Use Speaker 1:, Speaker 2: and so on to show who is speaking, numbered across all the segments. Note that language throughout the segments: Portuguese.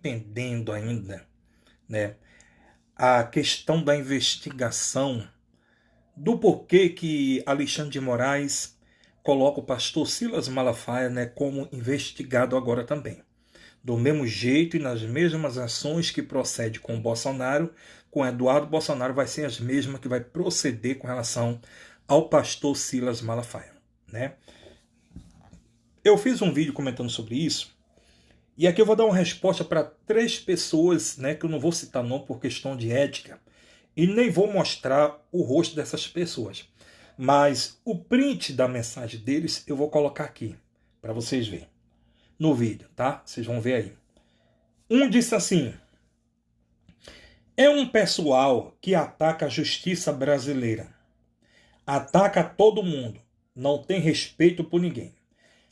Speaker 1: entendendo ainda, né, a questão da investigação do porquê que Alexandre de Moraes coloca o pastor Silas Malafaia, né, como investigado agora também. Do mesmo jeito e nas mesmas ações que procede com o Bolsonaro, com Eduardo Bolsonaro vai ser as mesmas que vai proceder com relação ao pastor Silas Malafaia, né? Eu fiz um vídeo comentando sobre isso, e aqui eu vou dar uma resposta para 3 pessoas, né, que eu não vou citar nome por questão de ética, e nem vou mostrar o rosto dessas pessoas. Mas o print da mensagem deles eu vou colocar aqui, para vocês verem no vídeo, tá? Vocês vão ver aí. Um disse assim: é um pessoal que ataca a justiça brasileira. Ataca todo mundo. Não tem respeito por ninguém.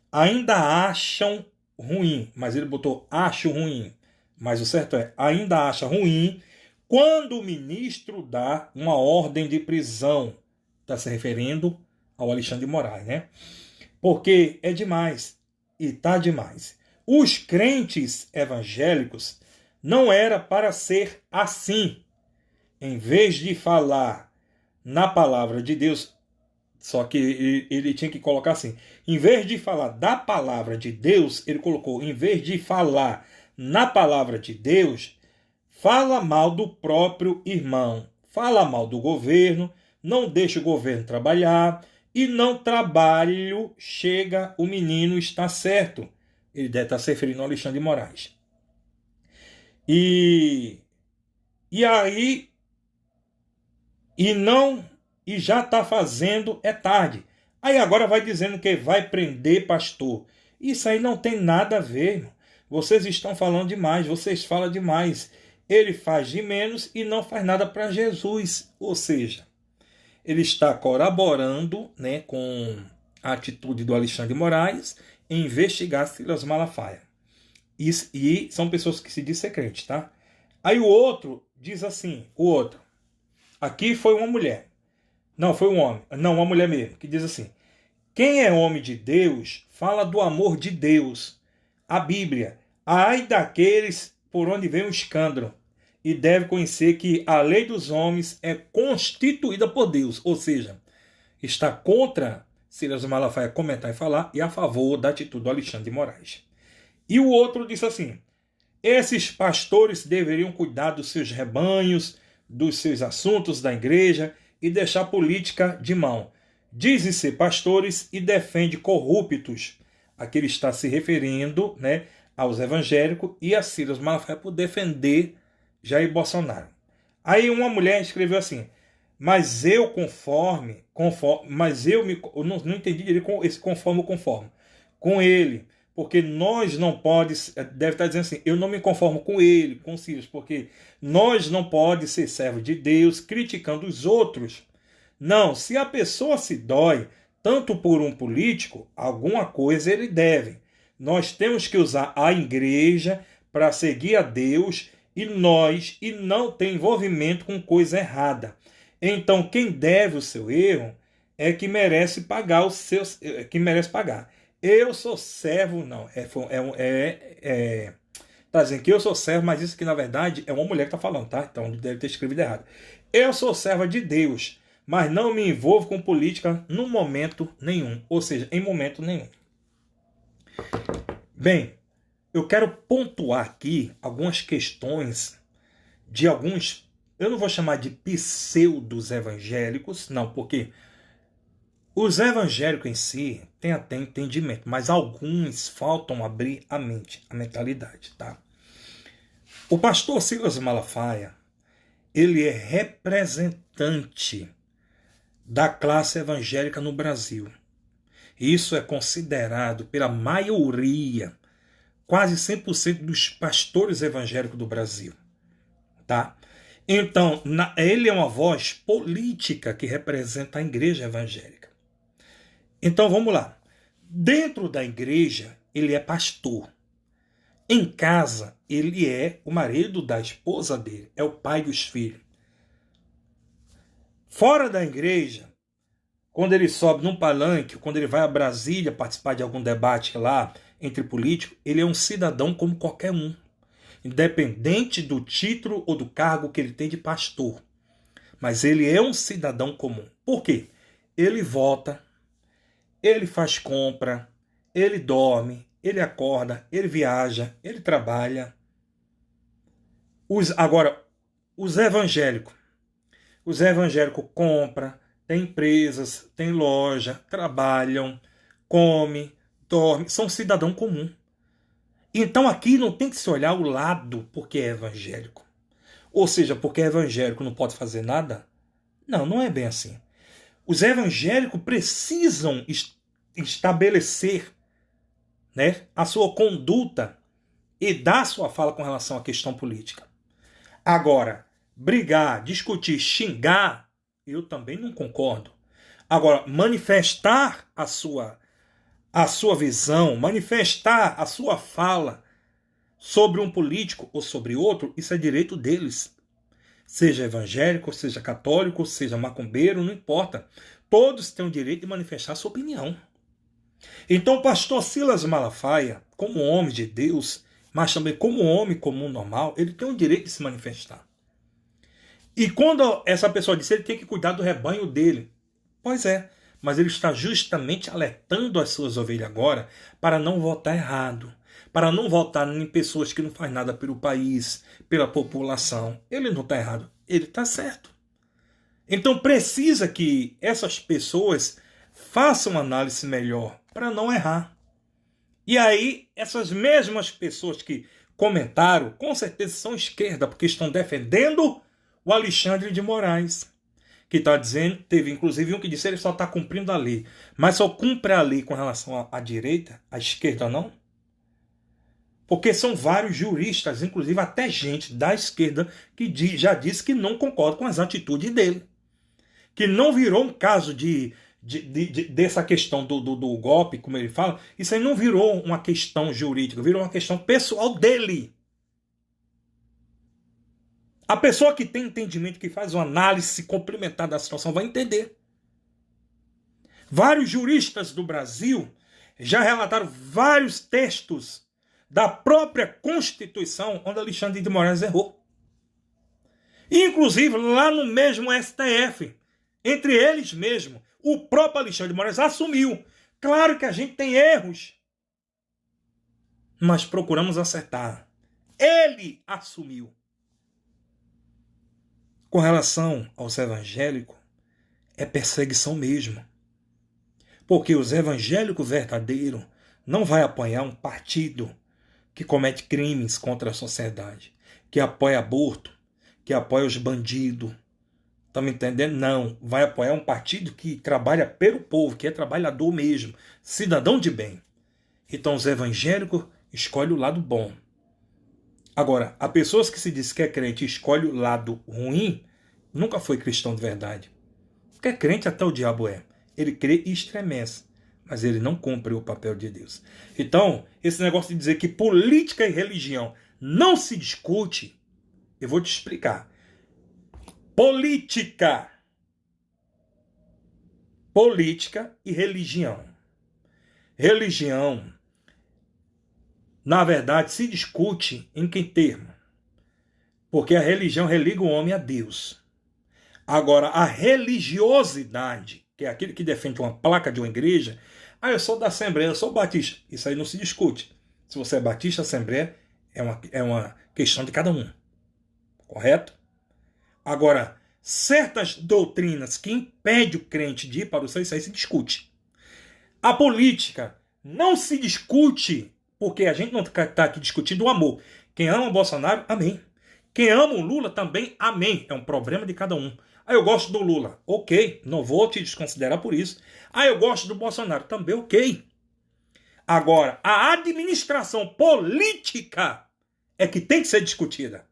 Speaker 1: Ainda acham ruim, mas ele botou acho ruim. Mas o certo é, ainda acha ruim quando o ministro dá uma ordem de prisão. Está se referindo ao Alexandre de Moraes, né? Porque é demais. E tá demais. Os crentes evangélicos não era para ser assim. Em vez de falar na palavra de Deus, só que ele tinha que colocar assim, em vez de falar da palavra de Deus, ele colocou, em vez de falar na palavra de Deus, fala mal do próprio irmão, fala mal do governo, não deixa o governo trabalhar, e não trabalho, chega, o menino está certo. Ele deve estar se referindo ao Alexandre de Moraes. E aí, e já está fazendo, é tarde. Aí agora vai dizendo que vai prender pastor. Isso aí não tem nada a ver, irmão. Vocês estão falando demais, vocês falam demais. Ele faz de menos e não faz nada para Jesus. Ou seja, ele está colaborando, né, com a atitude do Alexandre de Moraes em investigar Silas Malafaia. E são pessoas que se dizem crentes, tá? Aí o outro diz assim, aqui foi uma mulher. Não, foi um homem. Não, uma mulher mesmo, que diz assim: quem é homem de Deus, fala do amor de Deus. A Bíblia, ai daqueles por onde vem o escândalo. E deve conhecer que a lei dos homens é constituída por Deus. Ou seja, está contra Silas Malafaia comentar e falar e a favor da atitude do Alexandre de Moraes. E o outro disse assim: esses pastores deveriam cuidar dos seus rebanhos, dos seus assuntos da igreja e deixar a política de mão. Dizem ser pastores e defende corruptos. Aqui ele está se referindo, né, aos evangélicos e a Silas Malafaia por defender Jair Bolsonaro. Aí uma mulher escreveu assim: mas eu eu não entendi direito com esse conforme com ele, porque nós não pode, deve estar dizendo assim, eu não me conformo com ele, com Silas, porque nós não pode ser servo de Deus criticando os outros. Não, se a pessoa se dói tanto por um político, alguma coisa ele deve. Nós temos que usar a igreja para seguir a Deus e não ter envolvimento com coisa errada. Então, quem deve o seu erro é que merece pagar os seus, que merece pagar. Eu sou servo, não, tá dizendo que eu sou servo, mas isso aqui na verdade é uma mulher que está falando, tá? Então deve ter escrevido errado. Eu sou serva de Deus, mas não me envolvo com política no momento nenhum, ou seja, em momento nenhum. Bem, eu quero pontuar aqui algumas questões de alguns, eu não vou chamar de pseudos evangélicos, não, porque os evangélicos em si têm até entendimento, mas alguns faltam abrir a mente, a mentalidade, tá? O pastor Silas Malafaia, ele é representante da classe evangélica no Brasil. Isso é considerado pela maioria, quase 100% dos pastores evangélicos do Brasil, tá? Então, ele é uma voz política que representa a igreja evangélica. Então, vamos lá. Dentro da igreja, ele é pastor. Em casa, ele é o marido da esposa dele, é o pai dos filhos. Fora da igreja, quando ele sobe num palanque, quando ele vai a Brasília participar de algum debate lá entre políticos, ele é um cidadão como qualquer um. independente do título ou do cargo que ele tem de pastor. Mas ele é um cidadão comum. Por quê? Ele vota, ele faz compra, ele dorme, ele acorda, ele viaja, ele trabalha. Agora, os evangélicos compram, têm empresas, têm loja, trabalham, comem, dormem, são cidadão comum. Então aqui não tem que se olhar o lado porque é evangélico. Ou seja, porque é evangélico não pode fazer nada? Não, não é bem assim. Os evangélicos precisam estabelecer, né, a sua conduta e dar sua fala com relação à questão política. Agora, brigar, discutir, xingar, eu também não concordo. Agora, manifestar a sua visão, manifestar a sua fala sobre um político ou sobre outro, isso é direito deles. Seja evangélico, seja católico, seja macumbeiro, não importa. Todos têm o direito de manifestar a sua opinião. Então o pastor Silas Malafaia, como homem de Deus, mas também como homem comum normal, ele tem o direito de se manifestar. E quando essa pessoa disse, ele tem que cuidar do rebanho dele. Pois é, mas ele está justamente alertando as suas ovelhas agora para não votar errado, para não votar em pessoas que não fazem nada pelo país, pela população. Ele não está errado, ele está certo. Então precisa que essas pessoas façam uma análise melhor para não errar. E aí, essas mesmas pessoas que comentaram, com certeza são esquerda, porque estão defendendo o Alexandre de Moraes, que está dizendo, teve inclusive um que disse que ele só está cumprindo a lei, mas só cumpre a lei com relação à direita, à esquerda não? Porque são vários juristas, inclusive até gente da esquerda, que já disse que não concorda com as atitudes dele. Que não virou um caso dessa questão do golpe, como ele fala, isso aí não virou uma questão jurídica, virou uma questão pessoal dele. A pessoa que tem entendimento, que faz uma análise complementar da situação, vai entender. Vários juristas do Brasil já relataram vários textos da própria Constituição onde Alexandre de Moraes errou. Inclusive, lá no mesmo STF, entre eles mesmo, o próprio Alexandre de Moraes assumiu. Claro que a gente tem erros, mas procuramos acertar. Ele assumiu. Com relação aos evangélicos, é perseguição mesmo. Porque os evangélicos verdadeiros não vai apoiar um partido que comete crimes contra a sociedade, que apoia aborto, que apoia os bandidos. Estão me entendendo? Não. Vai apoiar um partido que trabalha pelo povo, que é trabalhador mesmo, cidadão de bem. Então os evangélicos escolhem o lado bom. Agora, a pessoas que se diz que é crente e escolhe o lado ruim, nunca foi cristão de verdade. Porque é crente até o diabo é. Ele crê e estremece, mas ele não cumpre o papel de Deus. Então, esse negócio de dizer que política e religião não se discute, eu vou te explicar. Política e religião. Religião, na verdade, se discute em que termo? Porque a religião religa o homem a Deus. Agora, a religiosidade, que é aquele que defende uma placa de uma igreja, eu sou da Assembleia, eu sou batista. Isso aí não se discute. Se você é batista, Assembleia é uma questão de cada um. Correto? Agora, certas doutrinas que impedem o crente de ir para o céu, isso aí se discute. A política não se discute, porque a gente não está aqui discutindo o amor. Quem ama o Bolsonaro, amém. Quem ama o Lula, também, amém. É um problema de cada um. Eu gosto do Lula, ok, não vou te desconsiderar por isso. Eu gosto do Bolsonaro, também, ok. Agora, a administração política é que tem que ser discutida.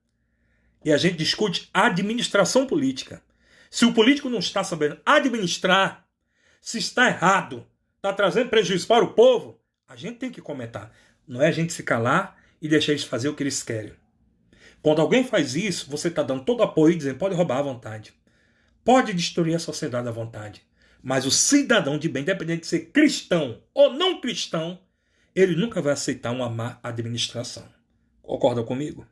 Speaker 1: E a gente discute a administração política. Se o político não está sabendo administrar, se está errado, está trazendo prejuízo para o povo, a gente tem que comentar. Não é a gente se calar e deixar eles fazer o que eles querem. Quando alguém faz isso, você está dando todo apoio e dizendo, pode roubar à vontade. Pode destruir a sociedade à vontade. Mas o cidadão de bem, independente de ser cristão ou não cristão, ele nunca vai aceitar uma má administração. Concorda comigo?